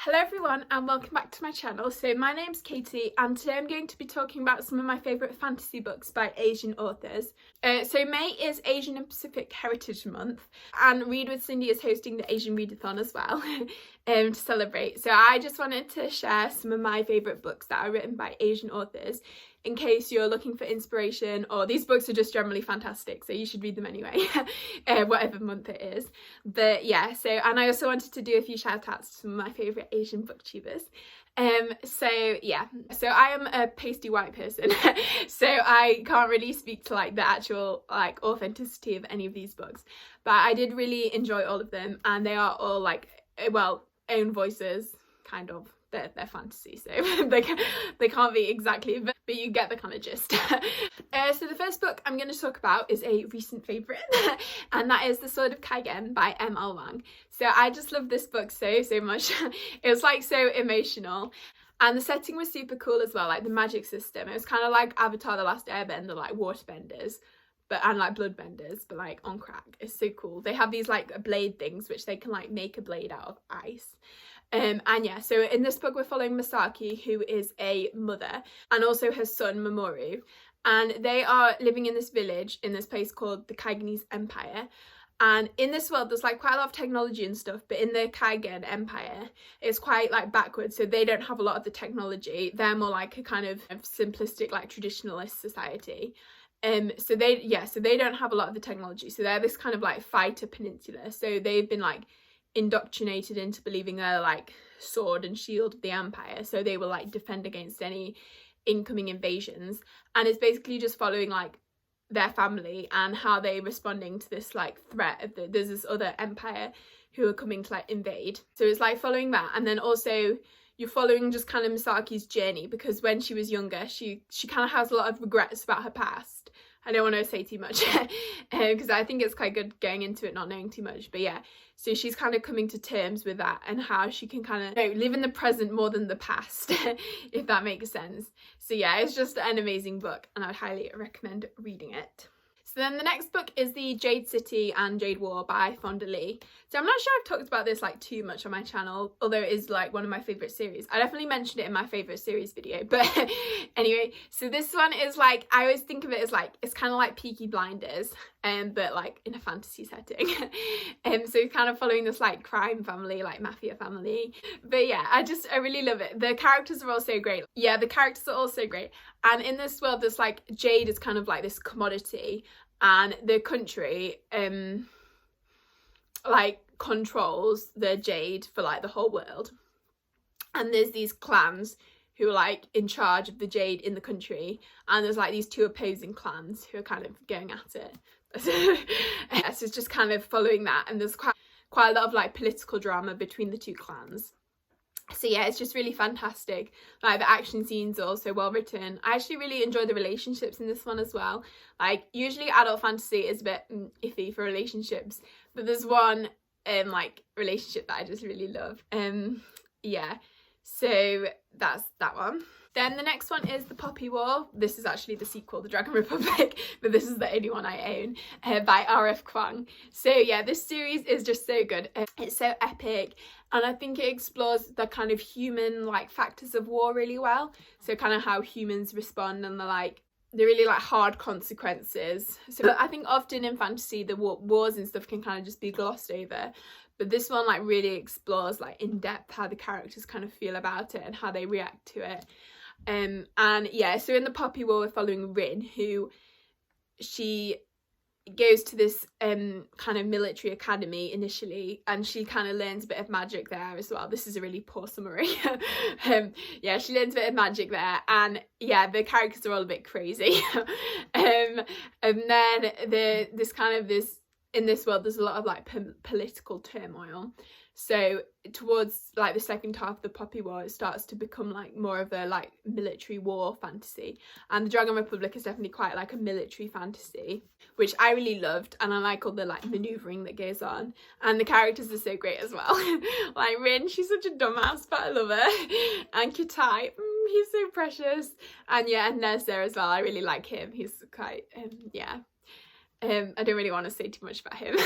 Hello everyone and welcome back to my channel. So my name's Katie and today I'm going to be talking about some of my favourite fantasy books by Asian authors. So May is Asian and Pacific Heritage Month and Read with Cindy is hosting the Asian Readathon as well to celebrate. So I just wanted to share some of my favourite books that are written by Asian authors in case you're looking for inspiration, or these books are just generally fantastic, so you should read them anyway, whatever month it is. But yeah, and I also wanted to do a few shout outs to some of my favourite Asian booktubers. So I am a pasty white person, so I can't really speak to like the actual like authenticity of any of these books, but I did really enjoy all of them, and they are all like, well, own voices, kind of. They're fantasy, so they can't be exactly, but you get the kind of gist. So the first book I'm going to talk about is a recent favourite, and that is The Sword of Kaigen by M.L. Wang. So I just love this book so much. It was like so emotional, and the setting was super cool as well, like the magic system. It was kind of like Avatar: The Last Airbender, like waterbenders, and like bloodbenders, but like on crack. It's so cool. They have these like blade things which they can like make a blade out of ice. And yeah, so in this book we're following Misaki, who is a mother, and also her son Mamoru, and they are living in this village in this place called the Kaigenese Empire. And in this world there's like quite a lot of technology and stuff, but in the Kaigen Empire it's quite like backwards, so they don't have a lot of the technology. They're more like a kind of simplistic like traditionalist society. So they don't have a lot of the technology, so they're this kind of like fighter peninsula, so they've been like indoctrinated into believing they're like sword and shield of the empire, so they will like defend against any incoming invasions. And it's basically just following like their family and how they're responding to this like threat of there's this other empire who are coming to like invade. So it's like following that, and then also you're following just kind of Misaki's journey, because when she was younger she kind of has a lot of regrets about her past. I don't want to say too much because I think it's quite good going into it not knowing too much, but yeah, so she's kind of coming to terms with that and how she can kind of live in the present more than the past, if that makes sense. So yeah, it's just an amazing book and I'd highly recommend reading it. So then the next book is the Jade City and Jade War by Fonda Lee. So I'm not sure I've talked about this like too much on my channel, although it is like one of my favourite series. I definitely mentioned it in my favourite series video, but anyway, so this one is like, I always think of it as like, it's kind of like Peaky Blinders, but like in a fantasy setting. So kind of following this like crime family, like mafia family. But yeah, I really love it. The characters are also great. Yeah, the characters are also great. And in this world, there's like, jade is kind of like this commodity, and the country like controls the jade for like the whole world. And there's these clans who are like in charge of the jade in the country, and there's like these two opposing clans who are kind of going at it. So it's just kind of following that, and there's quite a lot of like political drama between the two clans. So yeah, it's just really fantastic. Like the action scenes are also well written. I actually really enjoy the relationships in this one as well. Like usually adult fantasy is a bit iffy for relationships, but there's one like relationship that I just really love. Yeah, so that's that one. Then the next one is The Poppy War. This is actually the sequel, The Dragon Republic, but this is the only one I own, by R.F. Kuang. So yeah, this series is just so good. It's so epic, and I think it explores the kind of human like factors of war really well. So kind of how humans respond and the really like hard consequences. So I think often in fantasy the wars and stuff can kind of just be glossed over. But this one like really explores like in depth how the characters kind of feel about it and how they react to it. And yeah, so in The Poppy War we're following Rin, who she goes to this kind of military academy initially, and she kind of learns a bit of magic there as well. This is a really poor summary. Yeah, she learns a bit of magic there, and yeah, the characters are all a bit crazy. And then in this world there's a lot of like political turmoil. So towards like the second half of The Poppy War, it starts to become like more of a like military war fantasy, and The Dragon Republic is definitely quite like a military fantasy, which I really loved, and I like all the like manoeuvring that goes on, and the characters are so great as well. Like Rin, she's such a dumbass, but I love her. And Kitai, he's so precious. And yeah, and Nez there as well, I really like him. He's quite yeah. I don't really want to say too much about him.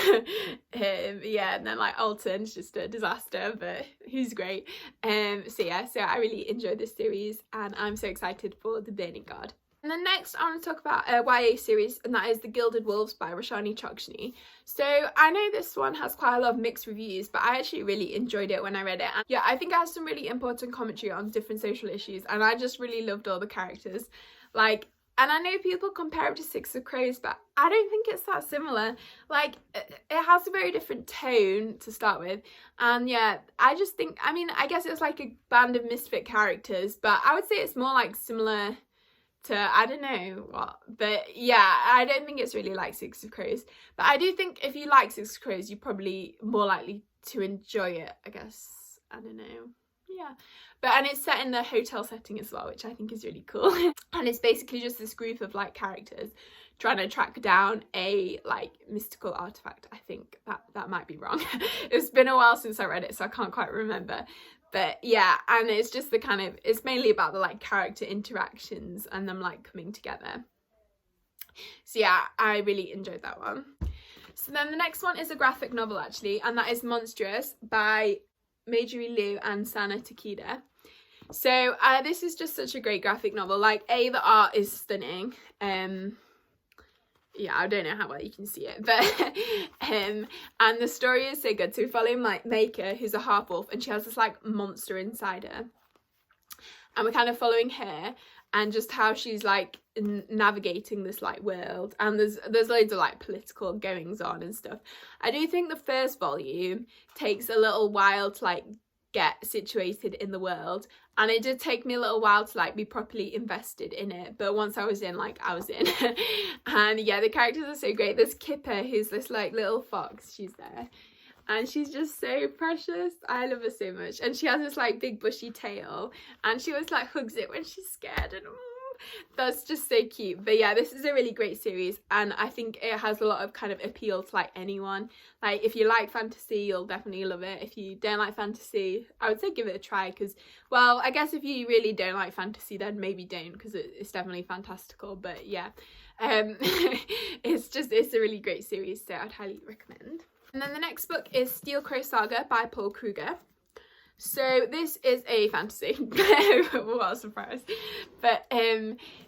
Yeah, and then like Alton's just a disaster, but he's great. So yeah, so I really enjoyed this series, and I'm so excited for The Burning Guard. And then next I want to talk about a YA series, and that is The Gilded Wolves by Roshani Chokshi. So I know this one has quite a lot of mixed reviews, but I actually really enjoyed it when I read it. And yeah, I think it has some really important commentary on different social issues, and I just really loved all the characters. Like, and I know people compare it to Six of Crows, but I don't think it's that similar. Like, it has a very different tone to start with. And yeah, I just think, I mean, I guess it's like a band of misfit characters, but I would say it's more like similar to, I don't know what. But yeah, I don't think it's really like Six of Crows. But I do think if you like Six of Crows, you're probably more likely to enjoy it, I guess. I don't know. Yeah. And it's set in the hotel setting as well, which I think is really cool. And it's basically just this group of like characters trying to track down a like mystical artifact. I think that might be wrong. It's been a while since I read it, so I can't quite remember. But yeah, and it's just the kind of, it's mainly about the like character interactions and them like coming together. So yeah, I really enjoyed that one. So then the next one is a graphic novel actually, and that is Monstress by Majorie Liu and Sana Takeda. So this is just such a great graphic novel. Like, the art is stunning. Yeah, I don't know how well you can see it, but and the story is so good. So we're following like Maker, who's a half wolf, and she has this like monster inside her, and we're kind of following her and just how she's like navigating this like world, and there's loads of like political goings on and stuff. I do think the first volume takes a little while to like get situated in the world, and it did take me a little while to like be properly invested in it, but once I was in, like I was in. And yeah, the characters are so great. There's Kipper, who's this like little fox. She's there and she's just so precious. I love her so much, and she has this like big bushy tail, and she always like hugs it when she's scared, and that's just so cute. But yeah, this is a really great series, and I think it has a lot of kind of appeal to like anyone. Like, if you like fantasy, you'll definitely love it. If you don't like fantasy, I would say give it a try, because, well, I guess if you really don't like fantasy, then maybe don't, because it's definitely fantastical. But yeah, it's a really great series, so I'd highly recommend. And then the next book is Steel Crow Saga by Paul Kruger. So this is a fantasy. What a surprise. But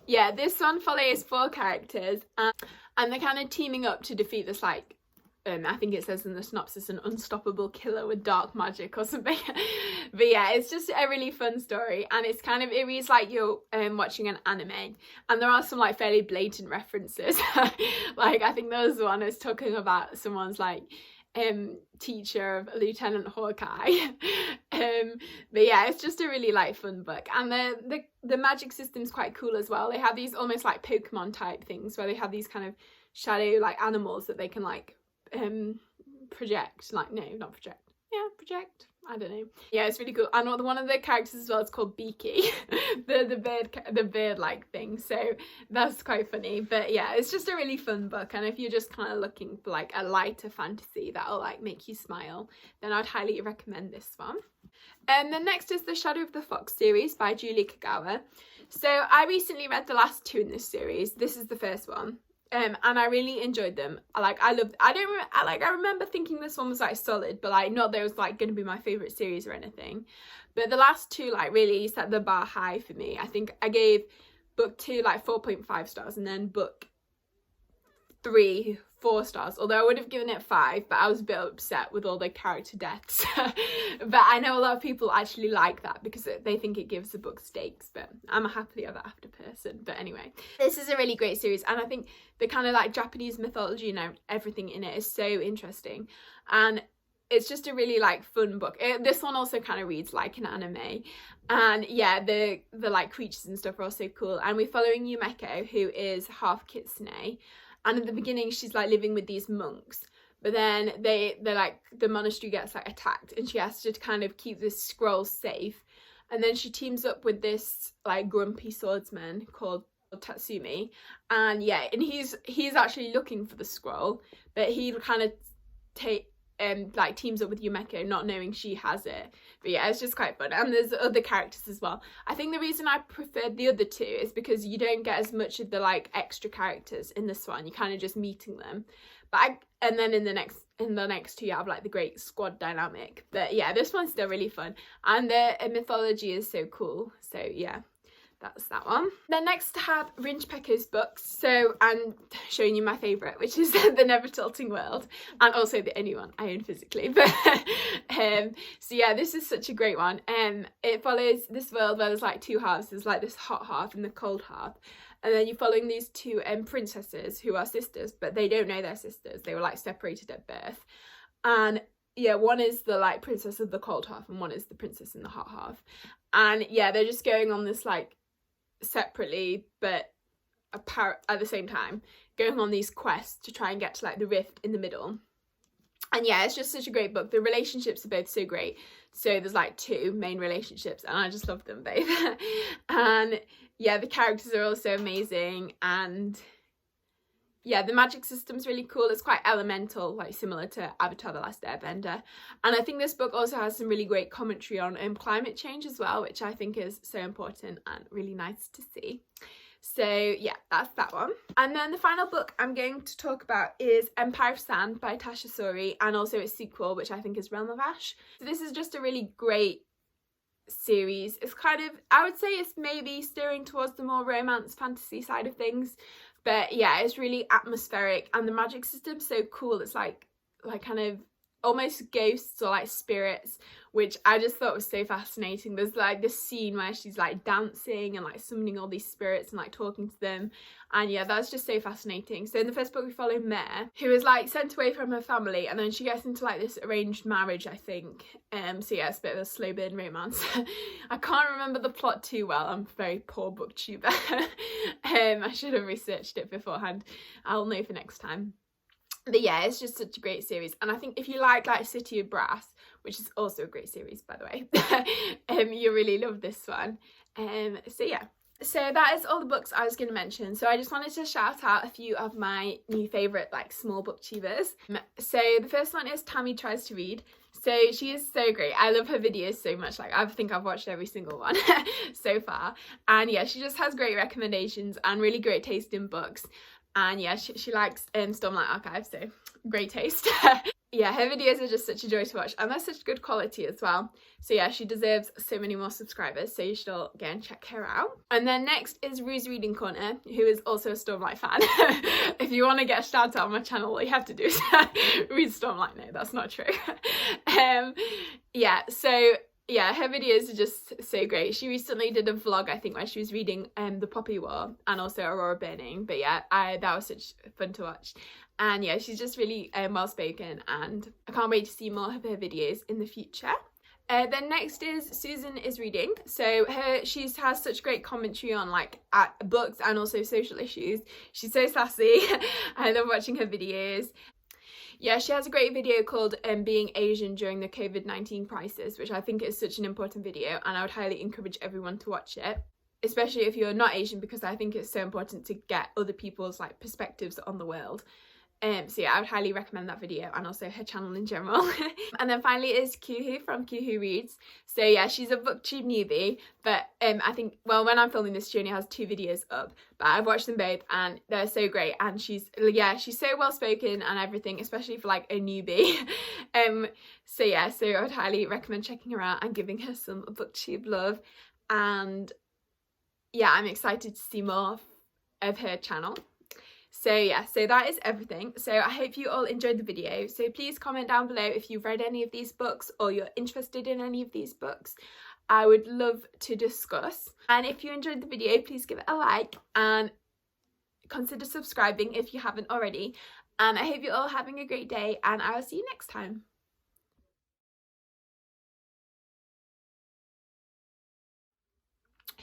yeah, this one follows 4 characters, and they're kind of teaming up to defeat this like I think it says in the synopsis, an unstoppable killer with dark magic or something. But yeah, it's just a really fun story, and it's kind of, it reads like you're watching an anime, and there are some like fairly blatant references. Like, I think there was one that's talking about someone's like teacher of Lieutenant Hawkeye. But yeah, it's just a really like fun book, and the magic system's quite cool as well. They have these almost like Pokemon type things where they have these kind of shadow like animals that they can like project, like, no, not project, yeah, project, I don't know. Yeah, it's really cool. And one of the characters as well is called Beaky, the bird like thing, so that's quite funny. But yeah, it's just a really fun book, and if you're just kind of looking for like a lighter fantasy that'll like make you smile, then I'd highly recommend this one. And then next is the Shadow of the Fox series by Julie Kagawa. So I recently read the last 2 in this series. This is the first one. And I really enjoyed them. I remember thinking this one was like solid, but like not that it was like going to be my favourite series or anything. But the last 2 like really set the bar high for me. I think I gave book 2 like 4.5 stars, and then book 3 4 stars, although I would have given it 5, but I was a bit upset with all the character deaths. But I know a lot of people actually like that because they think it gives the book stakes, but I'm a happily ever after person. But anyway, this is a really great series, and I think the kind of like Japanese mythology and everything in it is so interesting, and it's just a really like fun book. This one also kind of reads like an anime, and yeah, the like creatures and stuff are also cool. And we're following Yumeko, who is half kitsune. And at the beginning, she's like living with these monks, but then they're like, the monastery gets like attacked, and she has to kind of keep this scroll safe. And then she teams up with this like grumpy swordsman called Tatsumi, and yeah, and he's actually looking for the scroll, but he kind of like teams up with Yumeko, not knowing she has it. But yeah, it's just quite fun. And there's other characters as well. I think the reason I preferred the other two is because you don't get as much of the like extra characters in this one. You're kind of just meeting them. And then in the next two you have like the great squad dynamic. But yeah, this one's still really fun, and the mythology is so cool. So yeah, that's that one. Then next I have Rinchpecker's books. So I'm showing you my favourite, which is The Never Tilting World, and also the only one I own physically. But so yeah, this is such a great one. It follows this world where there's like two halves. There's like this hot half and the cold half. And then you're following these two princesses who are sisters, but they don't know they're sisters. They were like separated at birth. And yeah, one is the like princess of the cold half and one is the princess in the hot half. And yeah, they're just going on this like separately but at the same time, going on these quests to try and get to like the rift in the middle. And yeah, it's just such a great book. The relationships are both so great. So there's like two main relationships and I just love them both. And yeah, the characters are also amazing, and yeah, the magic system's really cool. It's quite elemental, like similar to Avatar: The Last Airbender. And I think this book also has some really great commentary on climate change as well, which I think is so important and really nice to see. So yeah, that's that one. And then the final book I'm going to talk about is Empire of Sand by Tasha Suri, and also its sequel, which I think is Realm of Ash. So this is just a really great series. It's kind of, I would say it's maybe steering towards the more romance fantasy side of things, but yeah, it's really atmospheric, and the magic system's so cool. It's like kind of almost ghosts or like spirits, which I just thought was so fascinating. There's like this scene where she's like dancing and like summoning all these spirits and like talking to them, and yeah, that's just so fascinating. So in the first book we follow Mare, who is like sent away from her family, and then she gets into like this arranged marriage, I think. So yeah, it's a bit of a slow burn romance. I can't remember the plot too well. I'm a very poor booktuber. I should have researched it beforehand. I'll know for next time. But yeah, it's just such a great series, and I think if you like City of Brass, which is also a great series by the way, you really love this one. So yeah, so that is all the books I was going to mention. So I just wanted to shout out a few of my new favourite like small booktubers. So the first one is Tammy Tries to Read. So she is so great. I love her videos so much. Like I think I've watched every single one so far, and yeah, she just has great recommendations and really great taste in books. And yeah, she likes Stormlight Archive, so great taste. Yeah, her videos are just such a joy to watch, and they're such good quality as well. So yeah, she deserves so many more subscribers, so you should all go and check her out. And then next is Rue's Reading Corner, who is also a Stormlight fan. If you want to get a shout out on my channel, all you have to do is read Stormlight. No, that's not true. Yeah, so yeah, her videos are just so great. She recently did a vlog, I think, where she was reading The Poppy War and also Aurora Burning. But yeah, that was such fun to watch. And yeah, she's just really well spoken, and I can't wait to see more of her videos in the future. Then next is Susan is Reading. So she has such great commentary on like books and also social issues. She's so sassy. I love watching her videos. Yeah, she has a great video called Being Asian During the COVID-19 Crisis, which I think is such an important video, and I would highly encourage everyone to watch it, especially if you're not Asian, because I think it's so important to get other people's like perspectives on the world. So yeah, I would highly recommend that video, and also her channel in general. And then finally is Kuhu from Kuhu Reads. So yeah, she's a booktube newbie, but I think, well, when I'm filming this, she only has 2 videos up, but I've watched them both and they're so great, and she's so well spoken and everything, especially for like a newbie. So yeah, so I would highly recommend checking her out and giving her some booktube love. And yeah, I'm excited to see more of her channel. So yeah, so that is everything. So I hope you all enjoyed the video. So please comment down below if you've read any of these books or you're interested in any of these books. I would love to discuss. And if you enjoyed the video, please give it a like and consider subscribing if you haven't already. And I hope you're all having a great day, and I will see you next time.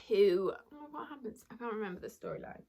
What happens? I can't remember the storyline.